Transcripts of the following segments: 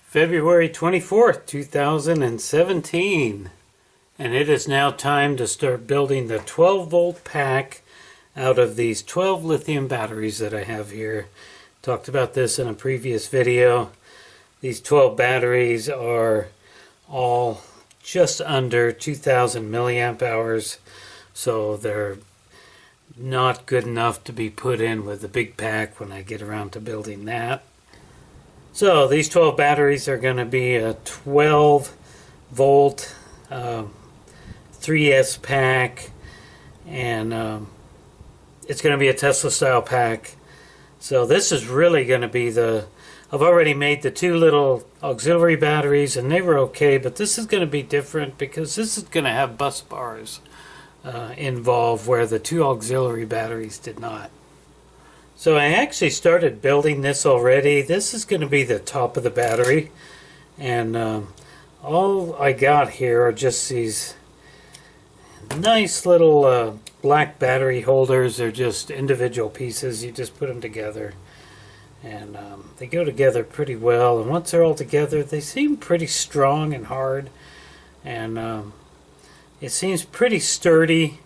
February 24th, 2017, and it is now time to start building the 12-volt pack out of these 12 lithium batteries that I have here. Talked about this in a previous video. These 12 batteries are all just under 2,000 milliamp hours, so they're not good enough to be put in with the big pack when I get around to building that. So these 12 batteries are going to be a 12 volt 3S pack, and it's going to be a Tesla style pack. So this is really going to be I've already made the two little auxiliary batteries and they were okay, but this is going to be different because this is going to have bus bars involved where the two auxiliary batteries did not. So I actually started building this already. This is going to be the top of the battery, and all I got here are just these nice little black battery holders. They're just individual pieces. You just put them together, and they go together pretty well. And once they're all together, they seem pretty strong and hard, and it seems pretty sturdy.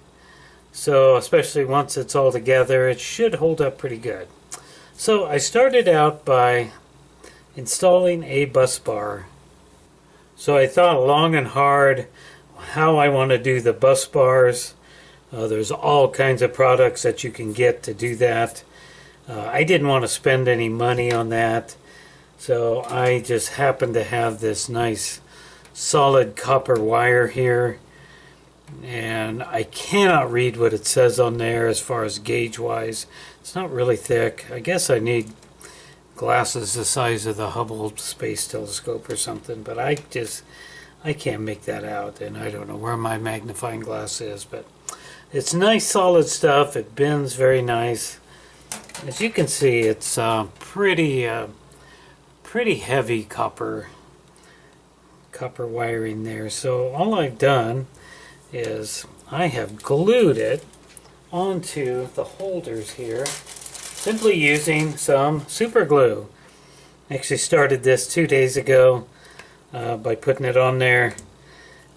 So especially once it's all together, it should hold up pretty good. So I started out by installing a bus bar. So I thought long and hard how I want to do the bus bars. There's all kinds of products that you can get to do that. I didn't want to spend any money on that, so I just happened to have this nice solid copper wire here. And I cannot read what it says on there as far as gauge wise. It's not really thick. I guess I need glasses the size of the Hubble Space Telescope or something, but I can't make that out, and I don't know where my magnifying glass is, but it's nice solid stuff. It bends very nice. As you can see, it's pretty heavy copper wiring there. So all I've done is I have glued it onto the holders here simply using some super glue. I actually started this 2 days ago by putting it on there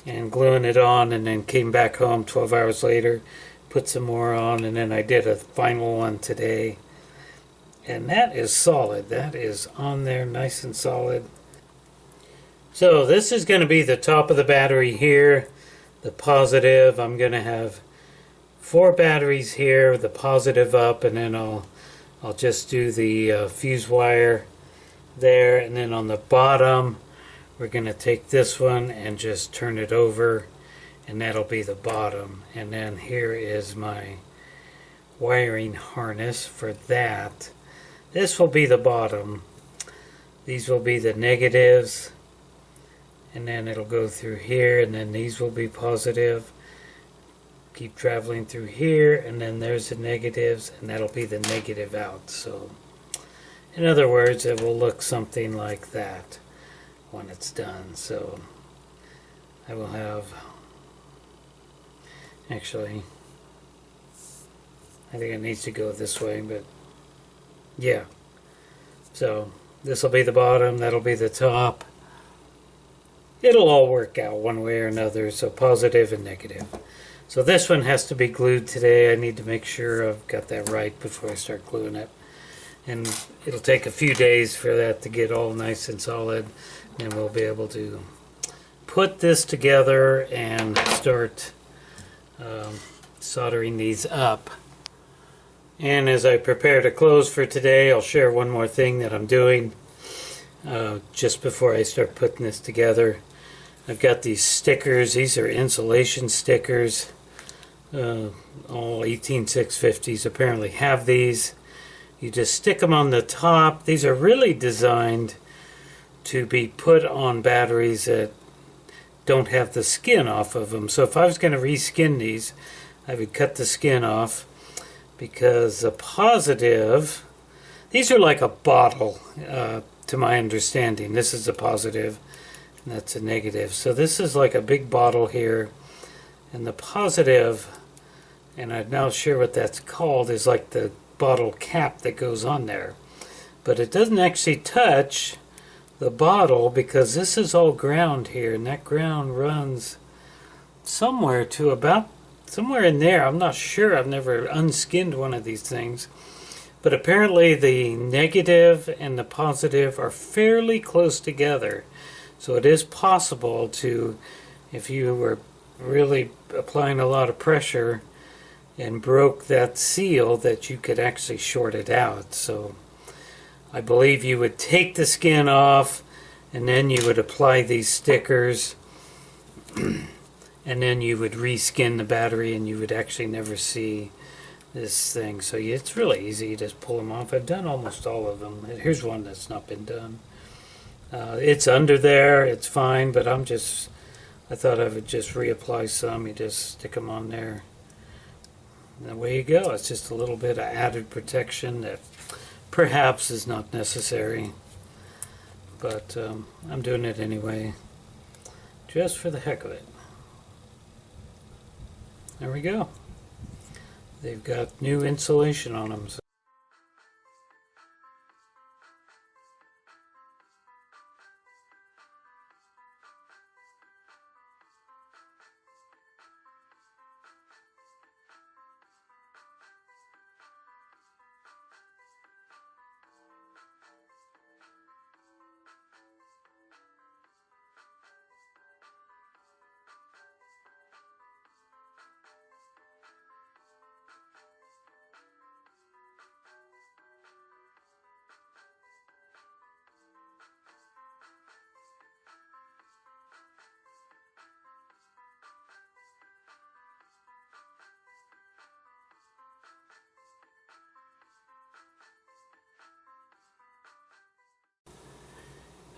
and gluing it on, and then came back home 12 hours later, put some more on, and then I did a final one today, and that is solid. That is on there nice and solid. So this is going to be the top of the battery here. The positive, I'm going to have 4 batteries here, the positive up, and then I'll just do the fuse wire there, and then on the bottom we're going to take this one and just turn it over, and that'll be the bottom. And then here is my wiring harness for that. This will be the bottom. These will be the negatives. And then it'll go through here, and then these will be positive. Keep traveling through here, and then there's the negatives, and that'll be the negative out. So, in other words, it will look something like that when it's done. So, I will have, actually, I think it needs to go this way, but yeah. So, this will be the bottom, that'll be the top. It'll all work out one way or another, so positive and negative. So this one has to be glued today. I need to make sure I've got that right before I start gluing it. And it'll take a few days for that to get all nice and solid. And we'll be able to put this together and start soldering these up. And as I prepare to close for today, I'll share one more thing that I'm doing just before I start putting this together. I've got these stickers. These are insulation stickers. All 18650s apparently have these. You just stick them on the top. These are really designed to be put on batteries that don't have the skin off of them. So if I was going to reskin these, I would cut the skin off, because the positive, these are like a bottle to my understanding. This is a positive, and that's a negative. So this is like a big bottle here, and the positive, and I'm not sure what that's called, is like the bottle cap that goes on there. But it doesn't actually touch the bottle, because this is all ground here, and that ground runs somewhere to about somewhere in there. I'm not sure. I've never unskinned one of these things. But apparently the negative and the positive are fairly close together. So it is possible to, if you were really applying a lot of pressure and broke that seal, that you could actually short it out. So I believe you would take the skin off and then you would apply these stickers and then you would reskin the battery and you would actually never see this thing. So it's really easy. You just pull them off. I've done almost all of them. Here's one that's not been done. It's under there. It's fine, but I thought I would just reapply some. You just stick them on there. And away you go. It's just a little bit of added protection that perhaps is not necessary. But I'm doing it anyway, just for the heck of it. There we go. They've got new insulation on them. So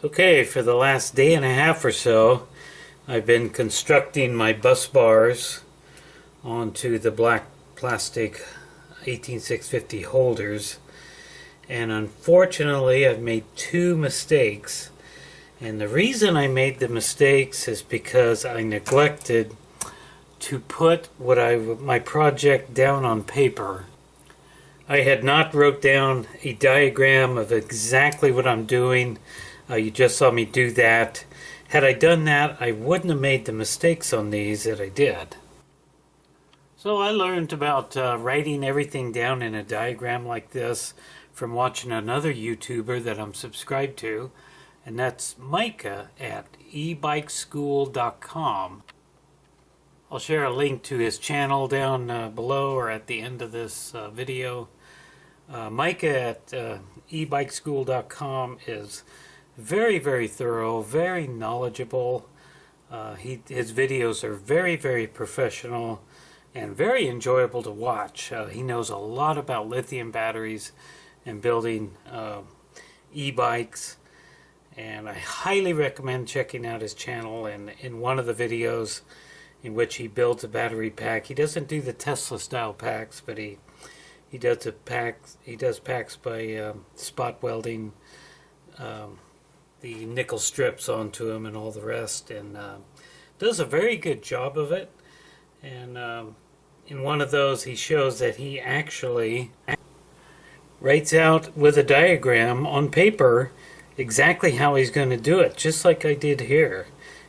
okay, for the last day and a half or so, I've been constructing my bus bars onto the black plastic 18650 holders, and unfortunately I've made two mistakes. And the reason I made the mistakes is because I neglected to put my project down on paper. I had not wrote down a diagram of exactly what I'm doing. You just saw me do that. Had I done that, I wouldn't have made the mistakes on these that I did. So I learned about writing everything down in a diagram like this from watching another YouTuber that I'm subscribed to, and that's Micah at ebikeschool.com. I'll share a link to his channel down below or at the end of this video. Micah at ebikeschool.com is very, very thorough, very knowledgeable. His videos are very, very professional and very enjoyable to watch. He knows a lot about lithium batteries and building e-bikes, and I highly recommend checking out his channel. And in one of the videos in which he builds a battery pack, he doesn't do the Tesla style packs, but he does packs by spot welding the nickel strips onto them and all the rest, and does a very good job of it. And in one of those he shows that he actually writes out with a diagram on paper exactly how he's going to do it, just like I did here.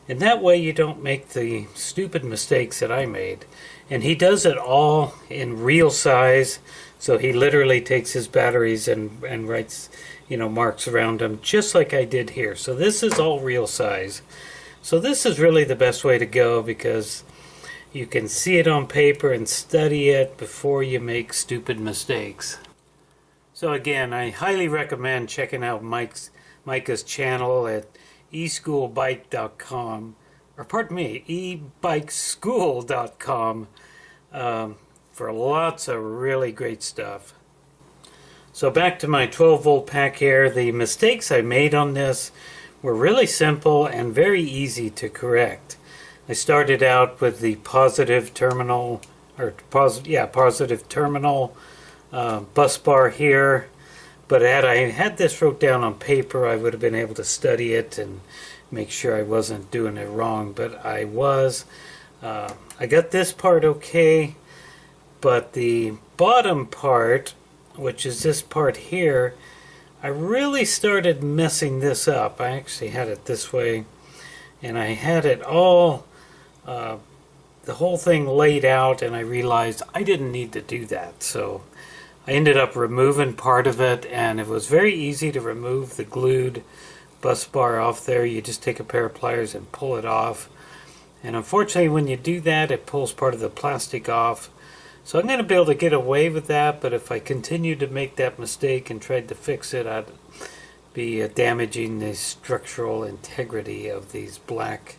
And that way you don't make the stupid mistakes that I made. And he does it all in real size, so he literally takes his batteries and writes, marks around them, just like I did here. So this is all real size. So this is really the best way to go, because you can see it on paper and study it before you make stupid mistakes. So again, I highly recommend checking out Micah's channel at eschoolbike.com, or pardon me, ebikeschool.com, for lots of really great stuff. So back to my 12 volt pack here. The mistakes I made on this were really simple and very easy to correct. I started out with the positive terminal bus bar here, but had I had this wrote down on paper, I would have been able to study it and make sure I wasn't doing it wrong, but I was. I got this part okay, but the bottom part, which is this part here, I really started messing this up. I actually had it this way, and I had it all, the whole thing laid out, and I realized I didn't need to do that. So I ended up removing part of it, and it was very easy to remove the glued bus bar off there. You just take a pair of pliers and pull it off. And unfortunately, when you do that, it pulls part of the plastic off. So I'm going to be able to get away with that, but if I continue to make that mistake and tried to fix it, I'd be damaging the structural integrity of these black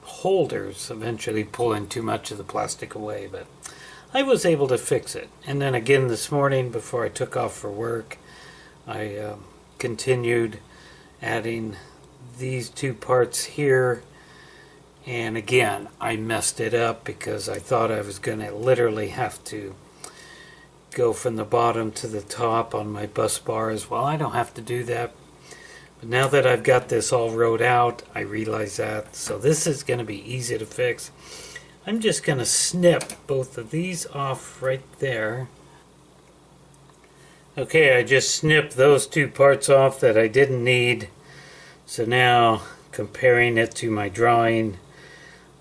holders, eventually pulling too much of the plastic away. But I was able to fix it. And then again this morning, before I took off for work, I continued adding these two parts here. And again, I messed it up because I thought I was going to literally have to go from the bottom to the top on my bus bars. Well, I don't have to do that. But now that I've got this all wrote out, I realize that. So this is going to be easy to fix. I'm just going to snip both of these off right there. Okay, I just snipped those two parts off that I didn't need. So now, comparing it to my drawing,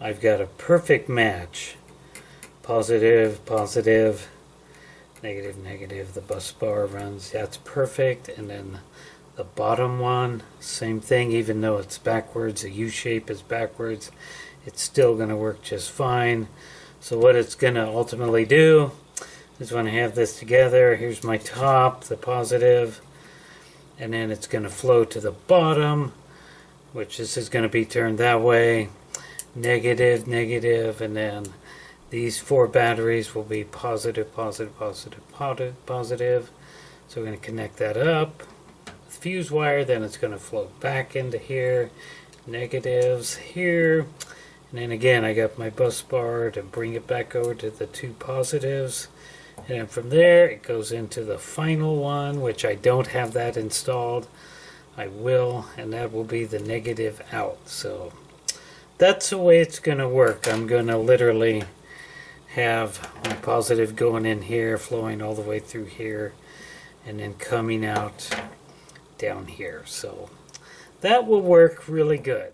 I've got a perfect match. Positive, positive, negative, negative. The bus bar runs, that's perfect. And then the bottom one, same thing, even though it's backwards, the U shape is backwards, it's still going to work just fine. So what it's going to ultimately do is when I have this together, here's my top, the positive, and then it's going to flow to the bottom, which this is going to be turned that way. Negative, negative, and then these 4 batteries will be positive, positive, positive, positive, positive. So we're going to connect that up with fuse wire, then it's going to flow back into here, negatives here, and then again I got my bus bar to bring it back over to the 2 positives, and then from there it goes into the final one, which I don't have that installed. I will, and that will be the negative out. So that's the way it's going to work. I'm going to literally have my positive going in here, flowing all the way through here, and then coming out down here. So that will work really good.